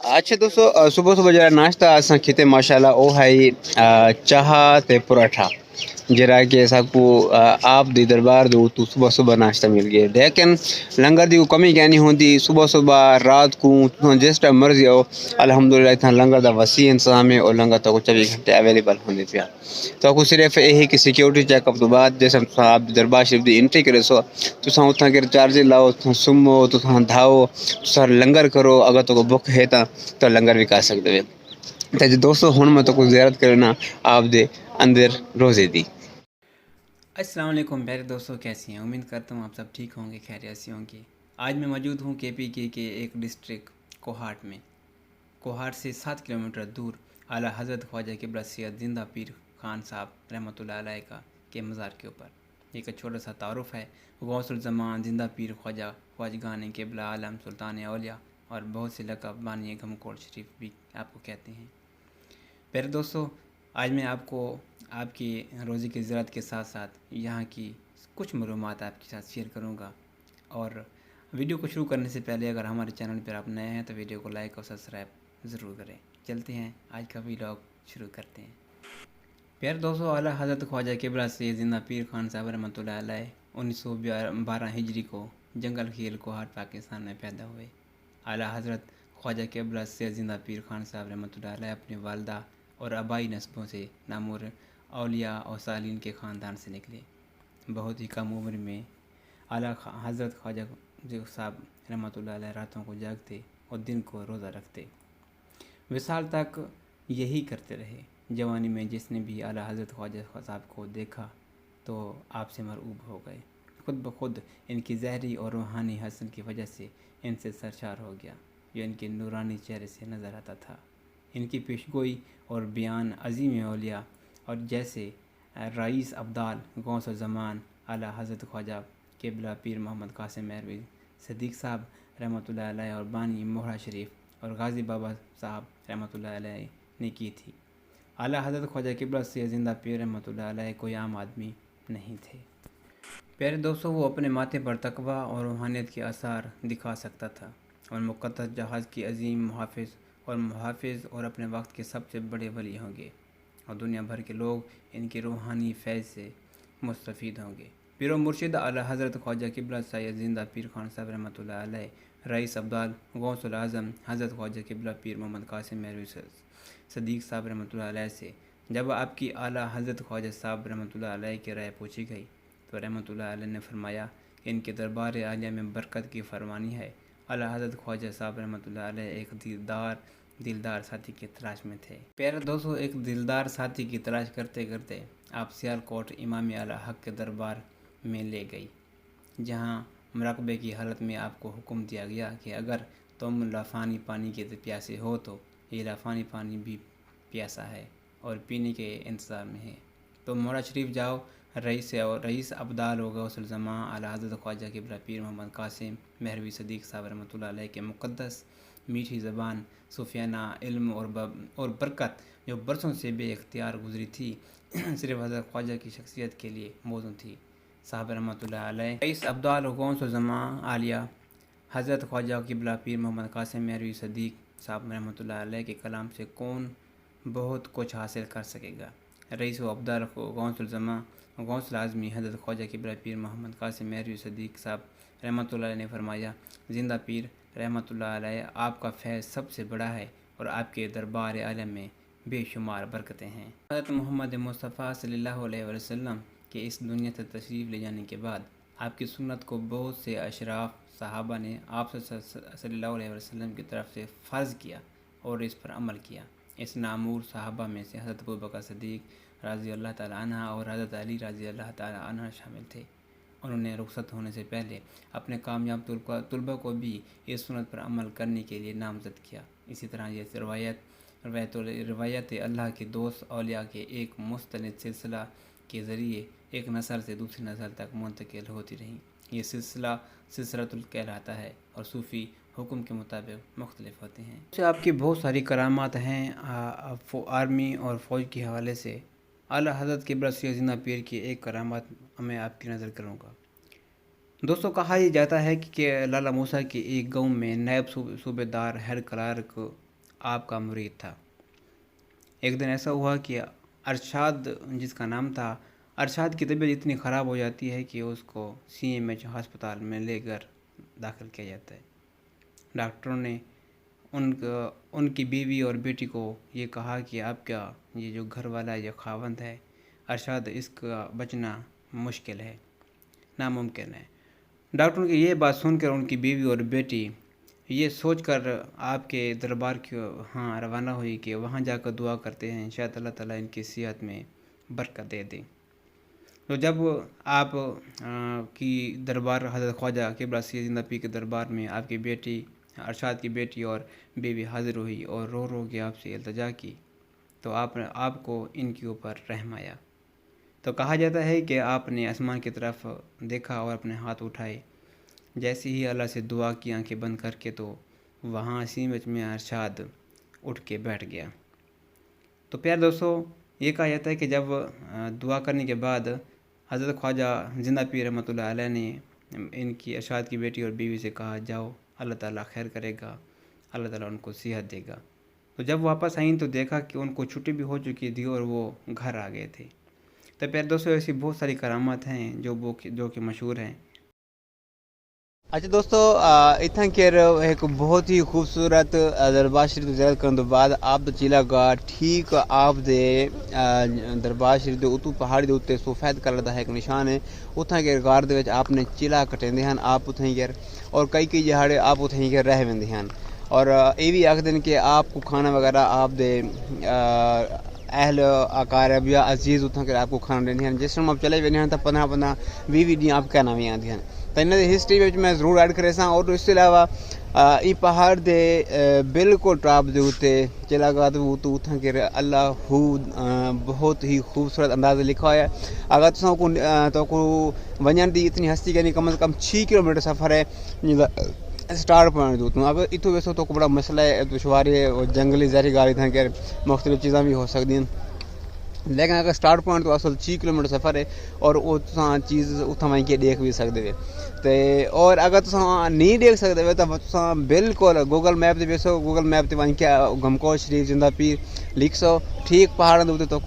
अच्छा दोस्तों, सुबह सुबह जरा नाश्ता असां खिते माशाल्लाह ओ है चाह ते पराठा जरा कि को आप दी दरबार दो तो सुबह सुबह नाश्ता मिल गया। लेकिन लंगर दी कमी क्या नहीं होती, सुबह सुबह रात को तुम जिस टाइम मर्जी आओ अल्हम्दुलिल्लाह इतना लंगर दा वसी इंतजाम है और लंगर तक 24 घंटे अवेलेबल होने पिया। तो आपको सिर्फ यही कि सिक्योरिटी चेकअप तो बाद जैसे आप दरबार शरीफ दी एंट्री करे सो तुम उतना के चार्ज लाओ, तुम सुमो, तुम धाओ, तुम लंगर करो। अगर तो भुख है तो लंगर भी कर सकते हो। तो जी दोस्तों हुन मैं तो को ज़ियारत करना आप दे अंदर रोज़े दी। अस्सलाम वालेकुम प्यारे दोस्तों, कैसी हैं? उम्मीद करता हूँ आप सब ठीक होंगे, खैरियत से होंगे। आज मैं मौजूद हूँ KPK के एक डिस्ट्रिक्ट कोहाट में। कोहाट से 7 किलोमीटर दूर आला हज़रत ख्वाजा किबला सैयद जिंदा पीर खान साहब रहमतुल्लाह अलैह का के मज़ार के ऊपर एक छोटा सा तारुफ है। गौसुल ज़मान जिंदा पीर ख्वाजा ख्वाजगान किबला आलम सुल्तान औलिया और बहुत से लक़ब बानी गमकोट शरीफ भी आपको कहते हैं। प्यारे दोस्तों, आज मैं आपको आपकी रोज़ी की ज़रूरत के साथ साथ यहाँ की कुछ मालूमात आपके साथ शेयर करूँगा। और वीडियो को शुरू करने से पहले अगर हमारे चैनल पर आप नए हैं तो वीडियो को लाइक और सब्सक्राइब ज़रूर करें। चलते हैं, आज का व्लॉग शुरू करते हैं। प्यारे दोस्तों, आला हज़रत ख्वाजा किबला सैयद जिंदा पीर खान साहब रहमतुल्लाह अलैह 1912 हिजरी को जंगल खेल कोहाट पाकिस्तान में पैदा हुए। आला हज़रत ख्वाजा किबला सैयद जिंदा पीर खान साहब रहमतुल्लाह अलैह अपनी वालदा और आबाई नस्बों से नामुर औलिया और सालीन के ख़ानदान से निकले। बहुत ही कम उम्र में आला हज़रत ख्वाजा साहब रहमतुल्लाह अलैह रातों को जागते और दिन को रोज़ा रखते। विसाल तक यही करते रहे। जवानी में जिसने भी आला हज़रत ख्वाजा साहब को देखा तो आपसे मरऊब हो गए। खुद ब खुद इनकी ज़हरी और रूहानी हसन की वजह से इनसे सरशार हो गया, जो इनके नूरानी चेहरे से नज़र आता था। इनकी पेशगोई और बयान अज़ीम औलिया और जैसे रईस अब्दाल गौस ज़मान आला हज़रत ख्वाजा किबला पीर मोहम्मद कासिम मेहरवी सदीक़ साहब रहमतुल्लाह अलैह और बानी मोहरा शरीफ और गाज़ी बाबा साहब रहमतुल्लाह अलैह ने की थी। आला हज़रत ख्वाजा किबला सैयद जिंदा पीर रहमतुल्लाह अलैह कोई आम आदमी नहीं थे। प्यारे दोस्तों, वो अपने माथे पर तकवा और रूहानियत के आसार दिखा सकता था और मुक़द्दस जहाज़ की अजीम मुहाफ़िज़ और अपने वक्त के सबसे बड़े वली होंगे और दुनिया भर के लोग इनके रूहानी फैज़ से मुस्तफ़ीद होंगे। पीर मुर्शिद आला हज़रत ख्वाजा किबला सैयद जिंदा पीर खान साहब रहमतुल्लाह अलैह रईस अब्दाल गौसुल आज़म हज़रत ख्वाजा किबला पीर मोहम्मद कासिम मेहरवी सदीक़ साहब रहमतुल्लाह अलैह से जब आपकी आला हज़रत ख्वाजा साहब रहमतुल्लाह अलैह की राय पूछी गई तो रहमतुल्लाह अलैह ने फरमाया कि इनके दरबार आलिया में बरकत की फरमानी है। आला हज़रत ख्वाजा साहब रहमतुल्लाह अलैह एक दिलदार साथी की तलाश में थे। प्यारे दोस्तों, एक दिलदार साथी की तलाश करते करते आप सियालकोट इमाम आला हक के दरबार में ले गई, जहां मुराकबे की हालत में आपको हुक्म दिया गया कि अगर तुम लाफानी पानी के प्यासे हो तो ये लाफानी पानी भी प्यासा है और पीने के इंतज़ार में है, तो मोहरा शरीफ जाओ। रईस अब्दाल व गौसुल ज़मा आला हज़रत ख्वाजा किबला पीर मोहम्मद कासिम मेहरवी सदीक़ साहब रहमतुल्लाह अलैह के मुक़द्दस मीठी ज़बान सूफियाना इल्म और बरकत जो बरसों से बेख्तियार गुजरी थी सिर्फ हज़रत ख्वाजा की शख्सियत के लिए मौजूद थी। साहब रहमतुल्लाह अलैह रईस अब्दाल व गौसुल ज़मा आलिया हज़रत ख्वाजा किबला पीर मोहम्मद कासिम मेहरवी सदीक़ साहब रहमतुल्लाह अलैह के कलाम से कौन बहुत कुछ हासिल कर सकेगा। रईस व अब्दाल गौसुल ज़मा गौसुल आज़मी हज़रत ख्वाजा किबला पीर मोहम्मद कासिम मेहरवी सदीक़ साहब रहमतुल्लाह अलैह ने फरमाया, जिंदा पीर रहमतुल्लाह अलैह आपका फैज़ सबसे बड़ा है और आपके दरबार आलम में बेशुमार बरकतें हैं। हज़रत मोहम्मद मुस्तफ़ा सल्लल्लाहु अलैहि वसल्लम के इस दुनिया से तशरीफ़ ले जाने के बाद आपकी सुन्नत को बहुत से अशराफ सहाबा ने आप सल्लल्लाहु अलैहि वसल्लम की तरफ से फ़र्ज़ किया और इस पर अमल किया। इस नामूर सहाबा में से हज़रत अबू बकर सिद्दीक़ रज़ी अल्लाह ताला अन्हा और हज़रत अली रज़ी अल्लाह ताला अन्हा शामिल थे। उन्होंने रुखसत होने से पहले अपने कामयाब तुलबा को भी इस सुन्नत पर अमल करने के लिए नामज़द किया। इसी तरह ये रवायत अल्लाह के दोस्त औलिया के एक मुस्तनद सिलसिला के ज़रिए एक नस्ल से दूसरी नस्ल तक मुंतकिल होती रहीं। ये सिलसिलातुल कहलाता है और सूफ़ी हुक्म के मुताबिक मुख्तलिफ होते हैं। तो आपकी बहुत सारी करामात हैं आर्मी और फ़ौज के हवाले से। आला हज़रत किबला सैयद जिंदा पीर की एक करामात मैं आपकी नज़र करूँगा। दोस्तों, कहा यह जाता है कि लाला मूसा के एक गांव में नायब सूबेदार हेड क्लार्क آپ کا مرید تھا۔ ایک دن ایسا ہوا کہ ارشاد جس کا نام تھا، ارشاد کی طبیعت اتنی خراب ہو جاتی ہے کہ اس کو CMH ہسپتال میں لے کر داخل کیا جاتا ہے۔ ڈاکٹروں نے ان کی بیوی اور بیٹی کو یہ کہا کہ آپ کا یہ جو گھر والا یہ خاوند ہے ارشاد، اس کا بچنا مشکل ہے، ناممکن ہے۔ ڈاکٹروں کی یہ بات سن کر ان کی بیوی اور بیٹی یہ سوچ کر آپ کے دربار کے ہاں روانہ ہوئی کہ وہاں جا کر دعا کرتے ہیں، شاید اللہ تعالیٰ ان کی صحت میں برکت دے دیں۔ تو جب آپ کی دربار حضرت خواجہ قبلہ سید زندہ پیر کے دربار میں آپ کی بیٹی ارشاد کی بیٹی اور بیوی حاضر ہوئی اور رو رو کے آپ سے التجا کی، تو آپ کو ان کے اوپر رحم آیا۔ تو کہا جاتا ہے کہ آپ نے آسمان کی طرف دیکھا اور اپنے ہاتھ اٹھائے، جیسے ہی اللہ سے دعا کی آنکھیں بند کر کے، تو وہاں CMH میں ارشاد اٹھ کے بیٹھ گیا۔ تو پیارے دوستو، یہ کہا جاتا ہے کہ جب دعا کرنے کے بعد حضرت خواجہ زندہ پیر رحمۃ اللہ علیہ نے ان کی ارشاد کی بیٹی اور بیوی سے کہا، جاؤ، اللہ تعالیٰ خیر کرے گا، اللہ تعالیٰ ان کو صحت دے گا۔ تو جب واپس آئیں تو دیکھا کہ ان کو چھٹی بھی ہو چکی تھی اور وہ گھر آ گئے تھے۔ تو پیارے دوستو، ایسی بہت ساری کرامات ہیں جو کہ مشہور ہیں۔ اچھا دوستو، اتنا کیر ایک بہت ہی خوبصورت دربار شریف کی زیارت کرنے کے بعد آپ دا چیلا گا ٹھیک آپ دے دربار شریف دے اتو پہاڑی دے اتنے سفید کلر دا ایک نشان ہے، اتنا کیر غار دے وچ آپ نے چیلا کٹیندے ہیں آپ اتنا کیر، اور کئی جہاڑے آپ اتنا کیر رہ ویندے ہیں، اور یہ بھی آکھ دن کہ آپ کو کھانا وغیرہ آپ دے اہل اقارب یا عزیز اتنا کر آپ کو کھانا دیندے ہیں، جس ٹائم آپ چلے ویندے ہیں تو 15-20 دن آپ کہنا بھی آندے ہیں۔ تو انہوں نے ہسٹری میں ضرور ایڈ کرے سا، اور اس کے علاوہ یہ پہاڑ دے بالکل ٹاپ دے اتنے چلا گا تو اتنا کہ اللہ ہو بہت ہی خوبصورت انداز لکھا ہوا ہے۔ اگر تو کو ونجن دی اتنی ہستی یعنی کم از کم 6 کلومیٹر سفر ہے سٹارٹ پوائنٹ دو، اگر اتوں ویسو تو بڑا مسئلہ ہے، دشواری ہے، اور جنگلی زہری گاڑی تھا کہ مختلف چیزاں بھی ہو سکتی ہیں، لیکن اگر سٹارٹ پوائنٹ تو اصل 6 کلومیٹر سفر ہے، اور وہ چیز اتنا وہیں کے دیکھ بھی سکتے ہیں۔ اور اگر نہیں دیکھ سکتے ہو تو بالکل گوگل میپ سے ویسو، گوگل میپ سے وہیں کے گمکوٹ شریف زندہ پیر لکھ سو، ٹھیک پہاڑوں کے تو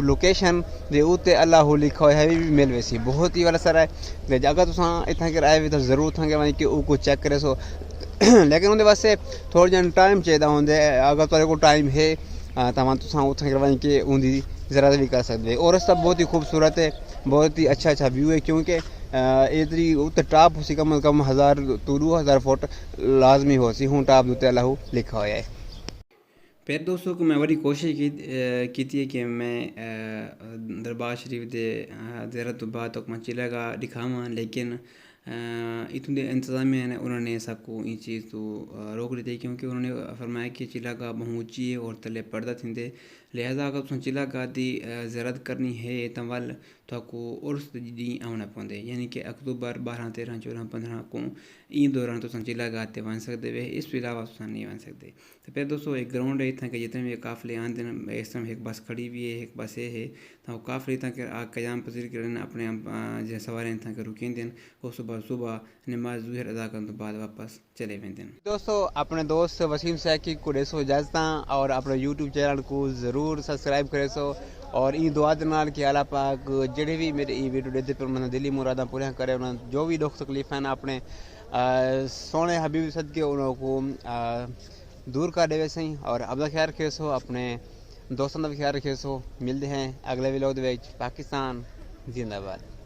لوکیشن دے اتنے اللہ لکھا ہوا ہے بھی مل ویسی بہت ہی والا سر ہے۔ اگر اتنا کہ آئے ہوئے تو ضرور تھا کہ وہیں کہ وہ چیک کرے سو، لیکن اندر واسطے تھوڑا جہاں ٹائم چاہیے ہوتا ہے، اگر تھوڑے کو ٹائم ہے تو اتنا کہ وہیں کہ ان کی زراعت بھی کر سکتے، اور رستہ بہت ہی خوبصورت ہے، بہت ہی اچھا ویو ہے، کیونکہ اتنی اتنے ٹاپ ہو سی کم از کم 1000 فٹ لازمی ہو سی، ہوں ٹاپ دوتے اللہ لکھا ہوا ہے۔ پھر دوستوں کو میں بڑی کوشش کی کہ میں دربار شریف دے زیارت تو بعد تک میں چلا گا دکھاواں، لیکن اتنے انتظامیہ نے انہوں نے سب کو یہ چیز تو روک لی تھی، کیونکہ انہوں نے فرمایا کہ چلا گاہ بہت اونچی ہے اور تلے پردہ تھے، لہذا اگر تم چلا گاہ دی زیارت کرنی ہے تو ول تو کو عرس دی آنا پوندے، یعنی کہ اکتوبر 12 13 14 15 کو این دوران تو چلا گاہ تے بن سکتے ہوئے، اس کے علاوہ نہیں بن سکتے۔ تو پھر دوستوں ایک گراؤنڈ ہے اتنا کہ جتنے بھی قافلے آتے ہیں، اس طرح ایک بس کھڑی بھی ہے، ایک بس یہ ہے تو قافلے اتنا کہ قیام پذیر کرنے اپنے جو سوارے اتنا کہ رکیں دیں، وہ صبح نماز ظہر ادا کرنے کے بعد واپس چلے ویندے ہیں۔ دوستو اپنے دوست وسیم سیکی کو دے سو اجازتاں، اور اپنے YouTube چینل کو ضرور سبسکرائب کرے سو، اور یہ دعا دنال کہ اللہ پاک جڑے بھی میرے یہ ویڈیو دیتے پر انہوں نے دلی مراداں پوریاں کرے، انہوں نے جو بھی دکھ تکلیف ہیں اپنے سونے حبیب صدقے انہوں کو دور کر دے ویسے، اور اپنا خیال رکھے سو، اپنے دوستوں کا بھی خیال رکھے سو۔ ملتے ہیں اگلے ویلوگ دے وچ۔ پاکستان زندہ باد۔